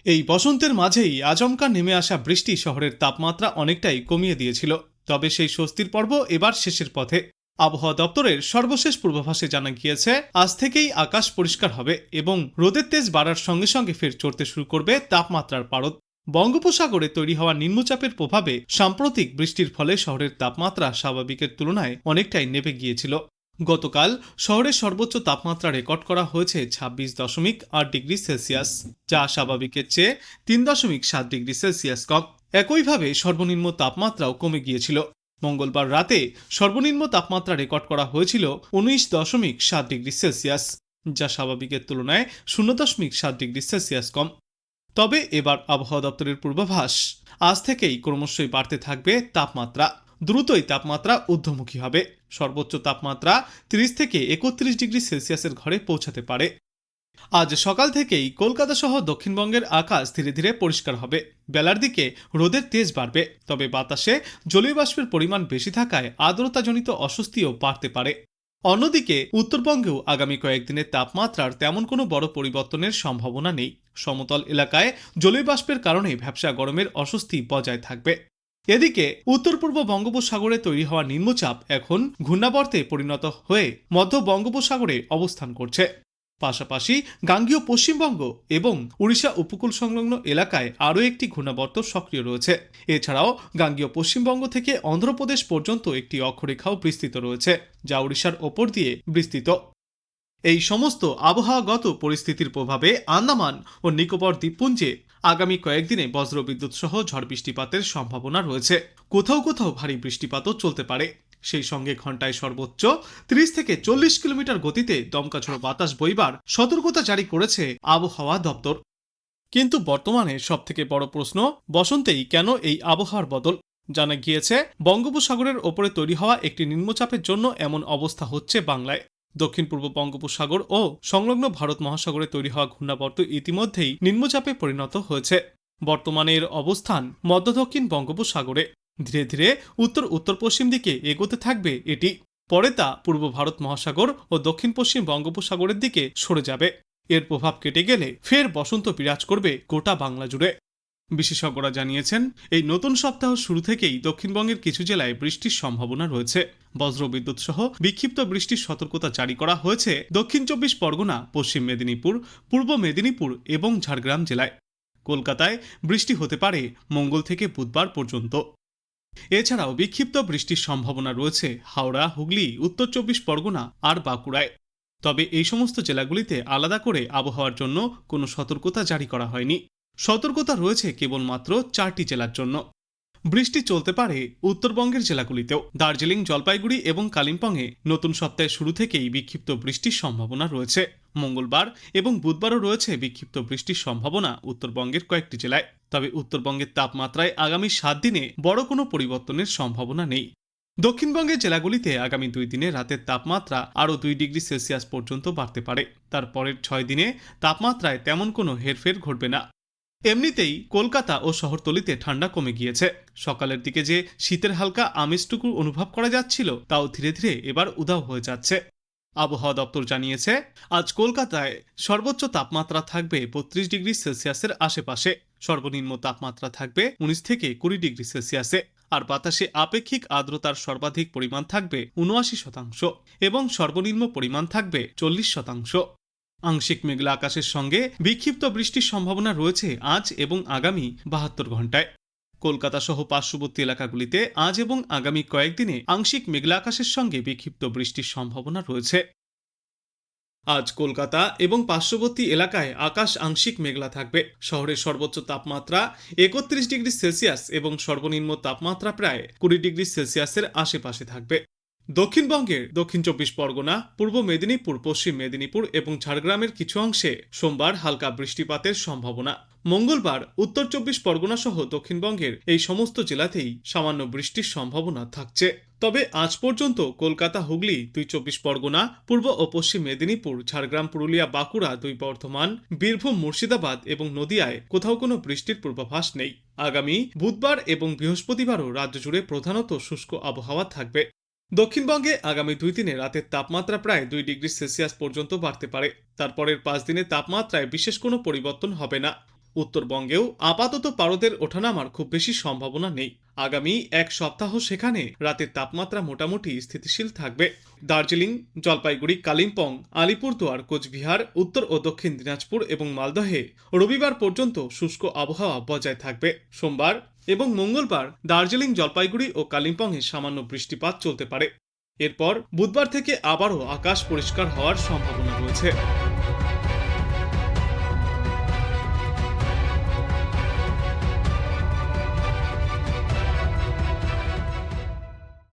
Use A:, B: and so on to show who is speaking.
A: এই বসন্তের মাঝেই আচমকা নেমে আসা বৃষ্টি শহরের তাপমাত্রা অনেকটাই কমিয়ে দিয়েছিল। তবে সেই স্বস্তির পর্ব এবার শেষের পথে। আবহাওয়া দপ্তরের সর্বশেষ পূর্বাভাসে জানা গিয়েছে, আজ থেকেই আকাশ পরিষ্কার হবে এবং রোদের তেজ বাড়ার সঙ্গে সঙ্গে ফের চড়তে শুরু করবে তাপমাত্রার পারদ। বঙ্গোপসাগরে তৈরি হওয়া নিম্নচাপের প্রভাবে সাম্প্রতিক বৃষ্টির ফলে শহরের তাপমাত্রা স্বাভাবিকের তুলনায় অনেকটাই নেমে গিয়েছিল। গতকাল শহরের সর্বোচ্চ তাপমাত্রা রেকর্ড করা হয়েছে 26.8 ডিগ্রি সেলসিয়াস, যা স্বাভাবিকের চেয়ে 3.7 ডিগ্রি সেলসিয়াস কম। একইভাবে সর্বনিম্ন তাপমাত্রাও কমে গিয়েছিল। মঙ্গলবার রাতে সর্বনিম্ন তাপমাত্রা রেকর্ড করা হয়েছিল 19.7 ডিগ্রি সেলসিয়াস, যা স্বাভাবিকের তুলনায় 0.7 ডিগ্রি সেলসিয়াস কম। তবে এবার আবহাওয়া দপ্তরের পূর্বাভাস, আজ থেকেই ক্রমশই বাড়তে থাকবে তাপমাত্রা। দ্রুতই তাপমাত্রা ঊর্ধ্বমুখী হবে। সর্বোচ্চ তাপমাত্রা 30 থেকে 31 ডিগ্রি সেলসিয়াসের ঘরে পৌঁছাতে পারে। আজ সকাল থেকেই কলকাতা সহ দক্ষিণবঙ্গের আকাশ ধীরে ধীরে পরিষ্কার হবে। বেলার দিকে রোদের তেজ বাড়বে, তবে বাতাসে জলীয় বাষ্পের পরিমাণ বেশি থাকায় আর্দ্রতাজনিত অস্বস্তিও বাড়তে পারে। অন্যদিকে উত্তরবঙ্গেও আগামী কয়েকদিনের তাপমাত্রার তেমন কোনো বড় পরিবর্তনের সম্ভাবনা নেই। সমতল এলাকায় জলীয় বাষ্পের কারণে ভ্যাপসা গরমের অস্বস্তি বজায় থাকবে। এদিকে উত্তর পূর্ব বঙ্গোপসাগরে তৈরি হওয়া নিম্নচাপ এখন ঘূর্ণাবর্তে পরিণত হয়ে মধ্য বঙ্গোপসাগরে অবস্থান করছে। পাশাপাশি গাঙ্গীয় পশ্চিমবঙ্গ এবং উড়িষ্যা উপকূল সংলগ্ন এলাকায় আরও একটি ঘূর্ণাবর্ত সক্রিয় রয়েছে। এছাড়াও গাঙ্গীয় পশ্চিমবঙ্গ থেকে অন্ধ্রপ্রদেশ পর্যন্ত একটি অক্ষরেখাও বিস্তৃত রয়েছে, যা উড়িষ্যার ওপর দিয়ে বিস্তৃত। এই সমস্ত আবহাওয়াগত পরিস্থিতির প্রভাবে আন্দামান ও নিকোবর দ্বীপপুঞ্জে আগামী কয়েকদিনে বজ্রবিদ্যুৎ সহ ঝড় বৃষ্টিপাতের সম্ভাবনা রয়েছে। কোথাও কোথাও ভারী বৃষ্টিপাতও চলতে পারে। সেই সঙ্গে ঘন্টায় সর্বোচ্চ 30 থেকে 40 কিলোমিটার গতিতে দমকা ঝড়ো বাতাস বইবার সতর্কতা জারি করেছে আবহাওয়া দপ্তর। কিন্তু বর্তমানে সবথেকে বড় প্রশ্ন, বসন্তেই কেন এই আবহাওয়ার বদল? জানা গিয়েছে, বঙ্গোপসাগরের ওপরে তৈরি হওয়া একটি নিম্নচাপের জন্য এমন অবস্থা হচ্ছে বাংলায়। দক্ষিণ পূর্ব বঙ্গোপসাগর ও সংলগ্ন ভারত মহাসাগরে তৈরি হওয়া ঘূর্ণাবর্ত ইতিমধ্যেই নিম্নচাপে পরিণত হয়েছে। বর্তমানে এর অবস্থান মধ্য দক্ষিণ বঙ্গোপসাগরে। ধীরে ধীরে উত্তর উত্তর পশ্চিম দিকে এগোতে থাকবে এটি। পরে তা পূর্ব ভারত মহাসাগর ও দক্ষিণ পশ্চিম বঙ্গোপসাগরের দিকে সরে যাবে। এর প্রভাব কেটে গেলে ফের বসন্ত বিরাজ করবে গোটা বাংলা জুড়ে। বিশেষজ্ঞরা জানিয়েছেন, এই নতুন সপ্তাহ শুরু থেকেই দক্ষিণবঙ্গের কিছু জেলায় বৃষ্টির সম্ভাবনা রয়েছে। বজ্রবিদ্যুৎ সহ বিক্ষিপ্ত বৃষ্টির সতর্কতা জারি করা হয়েছে দক্ষিণ 24 পরগনা, পশ্চিম মেদিনীপুর, পূর্ব মেদিনীপুর এবং ঝাড়গ্রাম জেলায়। কলকাতায় বৃষ্টি হতে পারে মঙ্গল থেকে বুধবার পর্যন্ত। এছাড়াও বিক্ষিপ্ত বৃষ্টির সম্ভাবনা রয়েছে হাওড়া, হুগলি, উত্তর 24 পরগনা আর বাঁকুড়ায়। তবে এই সমস্ত জেলাগুলিতে আলাদা করে আবহাওয়ার জন্য কোনো সতর্কতা জারি করা হয়নি। সতর্কতা রয়েছে কেবলমাত্র 4টি জেলার জন্য। বৃষ্টি চলতে পারে উত্তরবঙ্গের জেলাগুলিতেও। দার্জিলিং, জলপাইগুড়ি এবং কালিম্পংয়ে নতুন সপ্তাহের শুরু থেকেই বিক্ষিপ্ত বৃষ্টির সম্ভাবনা রয়েছে। মঙ্গলবার এবং বুধবারও রয়েছে বিক্ষিপ্ত বৃষ্টির সম্ভাবনা উত্তরবঙ্গের কয়েকটি জেলায়। তবে উত্তরবঙ্গের তাপমাত্রায় আগামী 7 দিনে বড় কোনো পরিবর্তনের সম্ভাবনা নেই। দক্ষিণবঙ্গের জেলাগুলিতে আগামী 2 দিনে রাতের তাপমাত্রা আরও 2 ডিগ্রি সেলসিয়াস পর্যন্ত বাড়তে পারে। তারপরের 6 দিনে তাপমাত্রায় তেমন কোনো হেরফের ঘটবে না। এমনিতেই কলকাতা ও শহরতলিতে ঠান্ডা কমে গিয়েছে। সকালের দিকে যে শীতের হালকা আমেজটুকু অনুভব করা যাচ্ছিল, তাও ধীরে ধীরে এবার উধাও হয়ে যাচ্ছে। আবহাওয়া দপ্তর জানিয়েছে, আজ কলকাতায় সর্বোচ্চ তাপমাত্রা থাকবে 32 ডিগ্রি সেলসিয়াসের আশেপাশে। সর্বনিম্ন তাপমাত্রা থাকবে 19 থেকে 20 ডিগ্রি সেলসিয়াসে। আর বাতাসে আপেক্ষিক আর্দ্রতার সর্বাধিক পরিমাণ থাকবে 79% এবং সর্বনিম্ন পরিমাণ থাকবে 40%। আংশিক মেঘলা আকাশের সঙ্গে বিক্ষিপ্ত বৃষ্টির সম্ভাবনা রয়েছে আজ এবং আগামী 72 ঘন্টায়। কলকাতা সহ পার্শ্ববর্তী এলাকাগুলিতে আজ এবং আগামী কয়েকদিনে আংশিক মেঘলা আকাশের সঙ্গে বিক্ষিপ্ত বৃষ্টির সম্ভাবনা রয়েছে। আজ কলকাতা এবং পার্শ্ববর্তী এলাকায় আকাশ আংশিক মেঘলা থাকবে। শহরের সর্বোচ্চ তাপমাত্রা 31 ডিগ্রি সেলসিয়াস এবং সর্বনিম্ন তাপমাত্রা প্রায় 20 ডিগ্রি সেলসিয়াসের আশেপাশে থাকবে। দক্ষিণবঙ্গের দক্ষিণ 24 পরগনা, পূর্ব মেদিনীপুর, পশ্চিম মেদিনীপুর এবং ঝাড়গ্রামের কিছু অংশে সোমবার হালকা বৃষ্টিপাতের সম্ভাবনা। মঙ্গলবার উত্তর 24 পরগনা সহ দক্ষিণবঙ্গের এই সমস্ত জেলাতেই সামান্য বৃষ্টির সম্ভাবনা থাকছে। তবে আজ পর্যন্ত কলকাতা, হুগলি, 2 24 পরগনা, পূর্ব ও পশ্চিম মেদিনীপুর, ঝাড়গ্রাম, পুরুলিয়া, বাঁকুড়া, 2 বর্ধমান, বীরভূম, মুর্শিদাবাদ এবং নদিয়ায় কোথাও কোনো বৃষ্টির পূর্বাভাস নেই। আগামী বুধবার এবং বৃহস্পতিবারও রাজ্য জুড়ে প্রধানত শুষ্ক আবহাওয়া থাকবে। দক্ষিণবঙ্গে আগামী 2 দিনে রাতের তাপমাত্রা প্রায় 2 ডিগ্রি সেলসিয়াস পর্যন্ত বাড়তে পারে। তারপরের 5 দিনে তাপমাত্রায় বিশেষ কোনো পরিবর্তন হবে না। উত্তরবঙ্গেও আপাতত পারদের ওঠানামার খুব বেশি সম্ভাবনা নেই। আগামী এক সপ্তাহ সেখানে রাতের তাপমাত্রা মোটামুটি স্থিতিশীল থাকবে। দার্জিলিং, জলপাইগুড়ি, কালিম্পং, আলিপুরদুয়ার, কোচবিহার, উত্তর ও দক্ষিণ দিনাজপুর এবং মালদহে রবিবার পর্যন্ত শুষ্ক আবহাওয়া বজায় থাকবে। সোমবার এবং মঙ্গলবার দার্জিলিং, জলপাইগুড়ি ও কালিম্পংয়ে সামান্য বৃষ্টিপাত চলতে পারে। এরপর বুধবার থেকে আবারও আকাশ পরিষ্কার হওয়ার সম্ভাবনা রয়েছে।